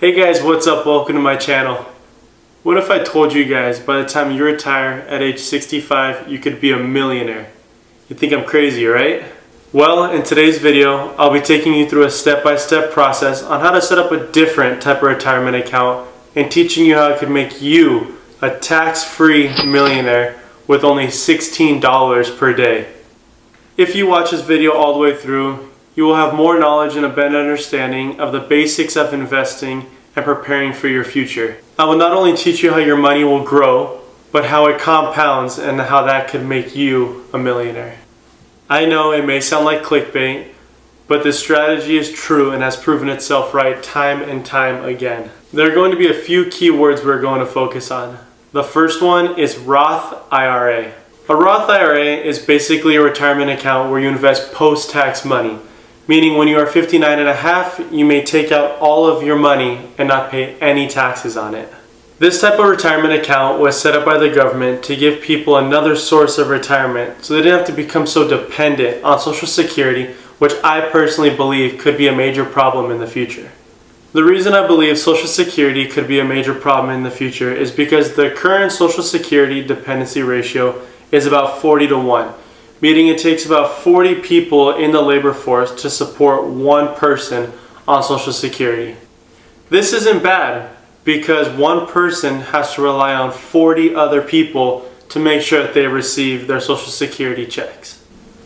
Hey guys, what's up? Welcome to my channel. What if I told you guys by the time you retire at age 65 you could be a millionaire? You think I'm crazy, right? Well, in today's video I'll be taking you through a step-by-step process on how to set up a different type of retirement account and teaching you how it could make you a tax-free millionaire with only $16 per day. If you watch this video all the way through, you will have more knowledge and a better understanding of the basics of investing and preparing for your future. I will not only teach you how your money will grow, but how it compounds and how that could make you a millionaire. I know it may sound like clickbait, but this strategy is true and has proven itself right time and time again. There are going to be a few key words we're going to focus on. The first one is Roth IRA. A Roth IRA is basically a retirement account where you invest post-tax money. Meaning when you are 59 and a half, you may take out all of your money and not pay any taxes on it. This type of retirement account was set up by the government to give people another source of retirement so they didn't have to become so dependent on Social Security, which I personally believe could be a major problem in the future. The reason I believe Social Security could be a major problem in the future is because the current Social Security dependency ratio is about 40-1. Meaning it takes about 40 people in the labor force to support one person on Social Security. This isn't bad because one person has to rely on 40 other people to make sure that they receive their Social Security checks.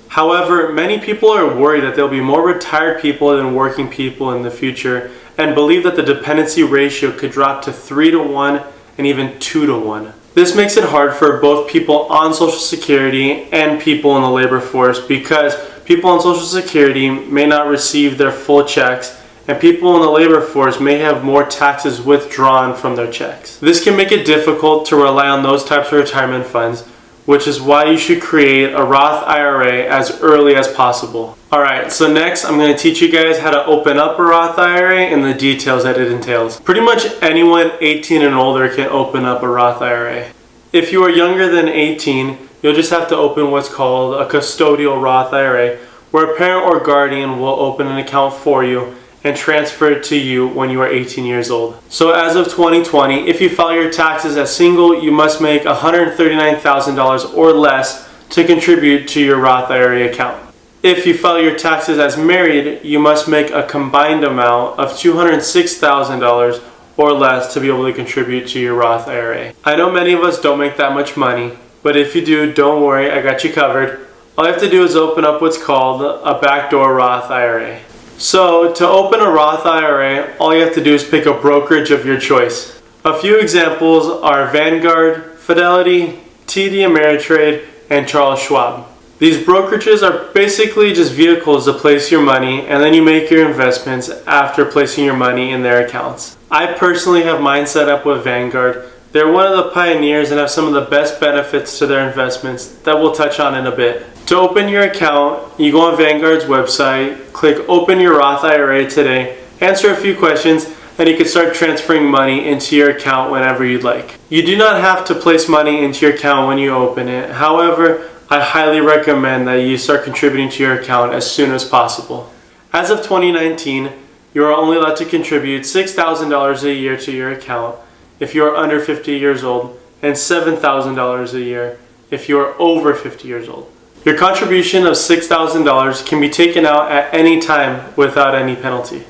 However, many people are worried that there'll be more retired people than working people in the future and believe that the dependency ratio could drop to 3-1 and even 2-1. This makes it hard for both people on Social Security and people in the labor force because people on Social Security may not receive their full checks and people in the labor force may have more taxes withdrawn from their checks. This can make it difficult to rely on those types of retirement funds, which is why you should create a Roth IRA as early as possible. Alright, so next I'm going to teach you guys how to open up a Roth IRA and the details that it entails. Pretty much anyone 18 and older can open up a Roth IRA. If you are younger than 18, you'll just have to open what's called a custodial Roth IRA, where a parent or guardian will open an account for you and transfer it to you when you are 18 years old. So as of 2020, if you file your taxes as single, you must make $139,000 or less to contribute to your Roth IRA account. If you file your taxes as married, you must make a combined amount of $206,000 or less to be able to contribute to your Roth IRA. I know many of us don't make that much money, but if you do, don't worry, I got you covered. All you have to do is open up what's called a backdoor Roth IRA. So to open a Roth IRA, all you have to do is pick a brokerage of your choice. A few examples are Vanguard, Fidelity, TD Ameritrade, and Charles Schwab. These brokerages are basically just vehicles to place your money and then you make your investments after placing your money in their accounts. I personally have mine set up with Vanguard. They're one of the pioneers and have some of the best benefits to their investments that we'll touch on in a bit. To open your account, you go on Vanguard's website, click Open Your Roth IRA today, answer a few questions, and you can start transferring money into your account whenever you'd like. You do not have to place money into your account when you open it. However, I highly recommend that you start contributing to your account as soon as possible. As of 2019, you are only allowed to contribute $6,000 a year to your account if you are under 50 years old and $7,000 a year if you are over 50 years old. Your contribution of $6,000 can be taken out at any time without any penalty.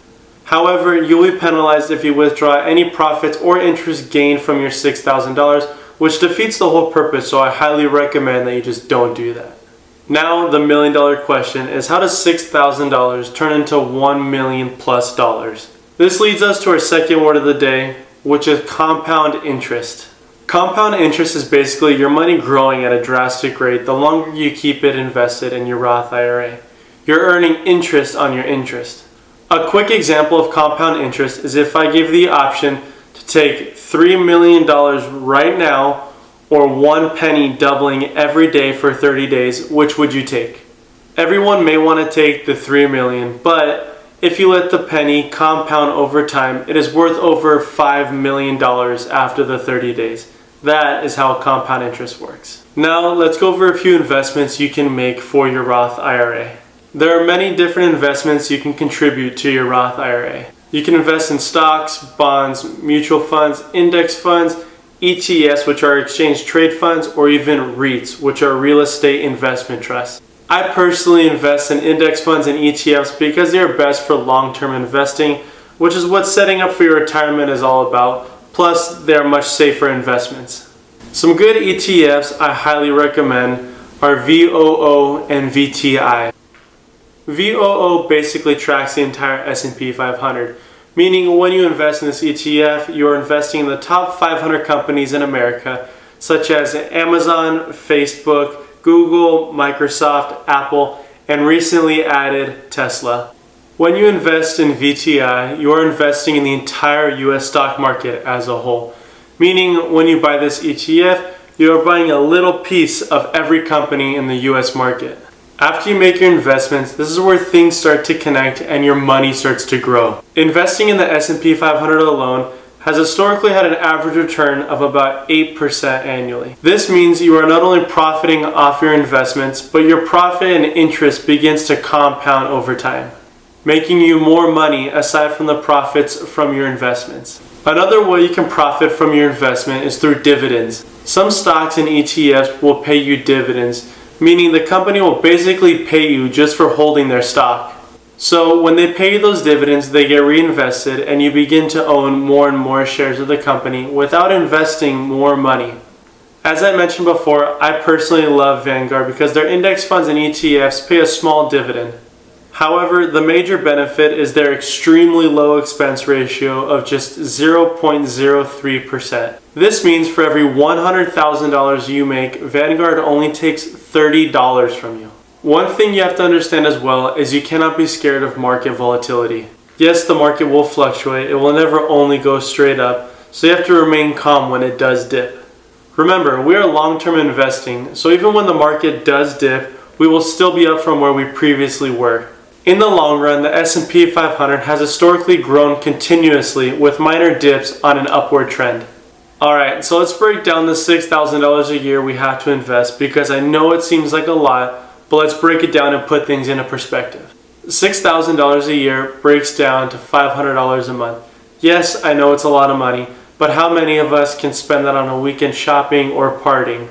However, you'll be penalized if you withdraw any profits or interest gained from your $6,000, which defeats the whole purpose, so I highly recommend that you just don't do that. Now, the $1,000,000 question is, how does $6,000 turn into $1 million plus dollars? This leads us to our second word of the day, which is compound interest. Compound interest is basically your money growing at a drastic rate the longer you keep it invested in your Roth IRA. You're earning interest on your interest. A quick example of compound interest is if I give the option to take $3 million right now or 1 penny doubling every day for 30 days, which would you take? Everyone may want to take the $3 million, but if you let the penny compound over time, it is worth over $5 million after the 30 days. That is how compound interest works. Now let's go over a few investments you can make for your Roth IRA. There are many different investments you can contribute to your Roth IRA. You can invest in stocks, bonds, mutual funds, index funds, ETFs, which are exchange trade funds, or even REITs, which are real estate investment trusts. I personally invest in index funds and ETFs because they are best for long-term investing, which is what setting up for your retirement is all about. Plus, they are much safer investments. Some good ETFs I highly recommend are VOO and VTI. VOO basically tracks the entire S&P 500, meaning when you invest in this ETF, you are investing in the top 500 companies in America, such as Amazon, Facebook, Google, Microsoft, Apple, and recently added Tesla. When you invest in VTI, you are investing in the entire US stock market as a whole, meaning when you buy this ETF, you are buying a little piece of every company in the US market. After you make your investments, this is where things start to connect and your money starts to grow. Investing in the S&P 500 alone has historically had an average return of about 8% annually. This means you are not only profiting off your investments, but your profit and interest begins to compound over time, making you more money aside from the profits from your investments. Another way you can profit from your investment is through dividends. Some stocks and ETFs will pay you dividends, meaning the company will basically pay you just for holding their stock. So when they pay you those dividends, they get reinvested and you begin to own more and more shares of the company without investing more money. As I mentioned before, I personally love Vanguard because their index funds and ETFs pay a small dividend. However, the major benefit is their extremely low expense ratio of just 0.03%. This means for every $100,000 you make, Vanguard only takes $30 from you. One thing you have to understand as well is you cannot be scared of market volatility. Yes, the market will fluctuate. It will never only go straight up, so you have to remain calm when it does dip. Remember, we are long-term investing, so even when the market does dip, we will still be up from where we previously were. In the long run, the S&P 500 has historically grown continuously with minor dips on an upward trend. Alright, so let's break down the $6,000 a year we have to invest because I know it seems like a lot, but let's break it down and put things into perspective. $6,000 a year breaks down to $500 a month. Yes, I know it's a lot of money, but how many of us can spend that on a weekend shopping or partying?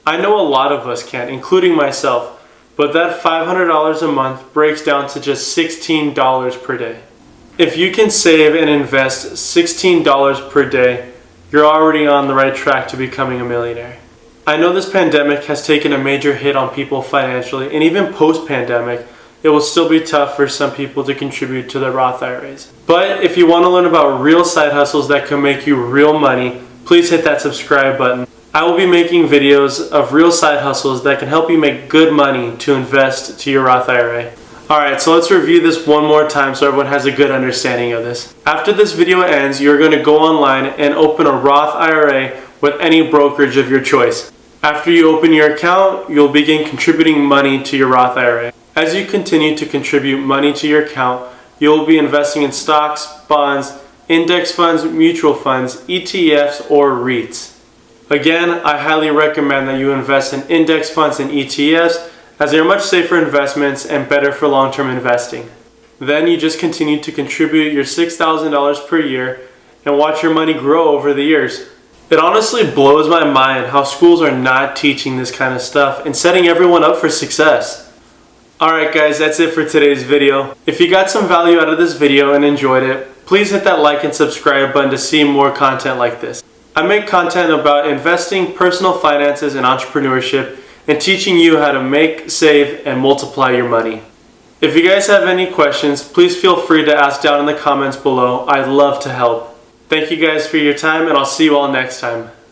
I know a lot of us can, including myself. But that $500 a month breaks down to just $16 per day. If you can save and invest $16 per day, you're already on the right track to becoming a millionaire. I know this pandemic has taken a major hit on people financially, and even post-pandemic, it will still be tough for some people to contribute to their Roth IRAs. But if you want to learn about real side hustles that can make you real money, please hit that subscribe button. I will be making videos of real side hustles that can help you make good money to invest to your Roth IRA. Alright, so let's review this one more time so everyone has a good understanding of this. After this video ends, you're going to go online and open a Roth IRA with any brokerage of your choice. After you open your account, you'll begin contributing money to your Roth IRA. As you continue to contribute money to your account, you'll be investing in stocks, bonds, index funds, mutual funds, ETFs, or REITs. Again, I highly recommend that you invest in index funds and ETFs as they are much safer investments and better for long-term investing. Then you just continue to contribute your $6,000 per year and watch your money grow over the years. It honestly blows my mind how schools are not teaching this kind of stuff and setting everyone up for success. Alright guys, that's it for today's video. If you got some value out of this video and enjoyed it, please hit that like and subscribe button to see more content like this. I make content about investing, personal finances, and entrepreneurship, and teaching you how to make, save, and multiply your money. If you guys have any questions, please feel free to ask down in the comments below. I'd love to help. Thank you guys for your time, and I'll see you all next time.